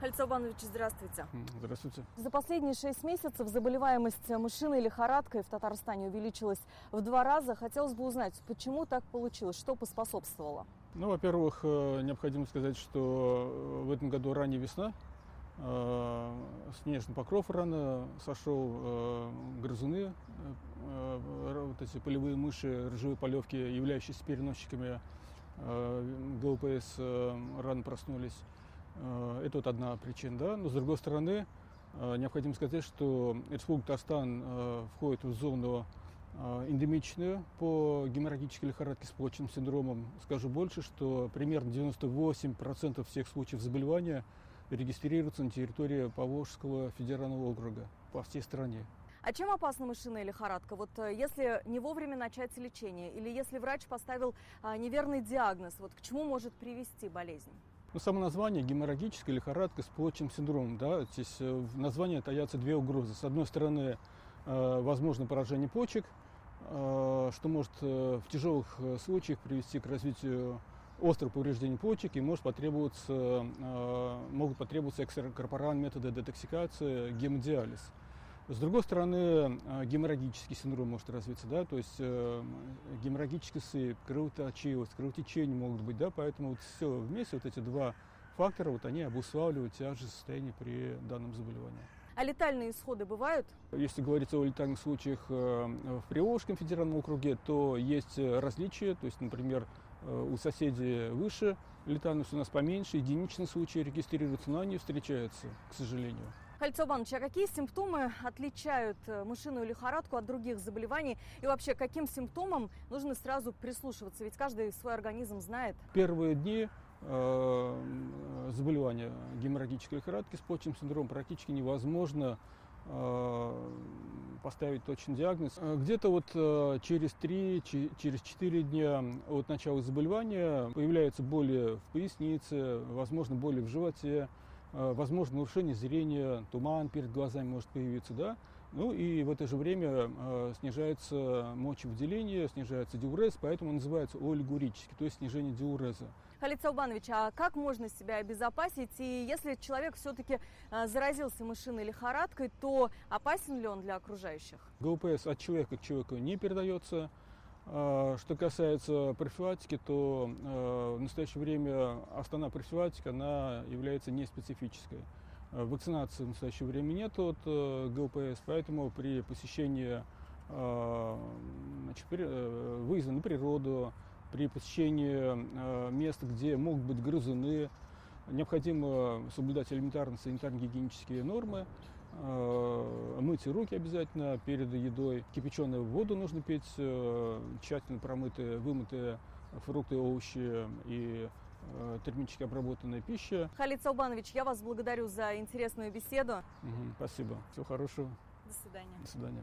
Халид Саубанович, здравствуйте. Здравствуйте. За последние 6 месяцев заболеваемость мышиной лихорадкой в Татарстане увеличилась в 2 раза. Хотелось бы узнать, почему так получилось, что поспособствовало? Ну, во-первых, необходимо сказать, что в этом году ранняя весна, снежный покров рано сошел, грызуны, вот эти полевые мыши, ржевые полевки, являющиеся переносчиками ГЛПС, рано проснулись. Это вот одна причина, да. Но с другой стороны, необходимо сказать, что Республика Татарстан входит в зону эндемичную по геморрагической лихорадке с почечным синдромом. Скажу больше, что примерно 98% всех случаев заболевания регистрируются на территории Поволжского федерального округа по всей стране. А чем опасна мышиная лихорадка? Вот если не вовремя начать лечение или если врач поставил неверный диагноз, вот к чему может привести болезнь? Ну, само название геморрагическая лихорадка с почечным синдромом, да, здесь в названии таятся две угрозы. С одной стороны, возможно поражение почек, что может в тяжелых случаях привести к развитию острых повреждений почек и могут потребоваться экстракорпоральные методы детоксикации, гемодиализ. С другой стороны, геморрагический синдром может развиться, да, то есть геморрагическая сыпь, кровоточивость, кровотечение могут быть, да, поэтому вот все вместе, вот эти два фактора, вот они обуславливают тяжесть состояния при данном заболевании. А летальные исходы бывают? Если говорить о летальных случаях в Приволжском федеральном округе, то есть различия, то есть, например, у соседей выше летальность, у нас поменьше, единичные случаи регистрируются, но они встречаются, к сожалению. Халид Саубанович, а какие симптомы отличают мышиную лихорадку от других заболеваний? И вообще, к каким симптомам нужно сразу прислушиваться? Ведь каждый свой организм знает. Первые дни заболевания геморрагической лихорадки с почечным синдромом практически невозможно поставить точный диагноз. Где-то вот через 4 дня от начала заболевания появляются боли в пояснице, возможно, боли в животе, возможно, нарушение зрения, туман перед глазами может появиться, да. Ну и в это же время снижается мочевыделение, снижается диурез, поэтому он называется олигурический, то есть снижение диуреза. Халид Саубанович, а как можно себя обезопасить? И если человек все-таки заразился мышиной лихорадкой, то опасен ли он для окружающих? ГЛПС от человека к человеку не передается. Что касается профилактики, то в настоящее время основная профилактика, она является неспецифической. Вакцинации в настоящее время нет от ГЛПС, поэтому при посещении выезда на природу, при посещении мест, где могут быть грызуны, необходимо соблюдать элементарные санитарно-гигиенические нормы, мыть руки обязательно перед едой, кипяченую воду нужно пить, тщательно промытые, вымытые фрукты, овощи и термически обработанная пища. Халид Саубанович, я вас благодарю за интересную беседу. Спасибо. Всего хорошего. До свидания. До свидания.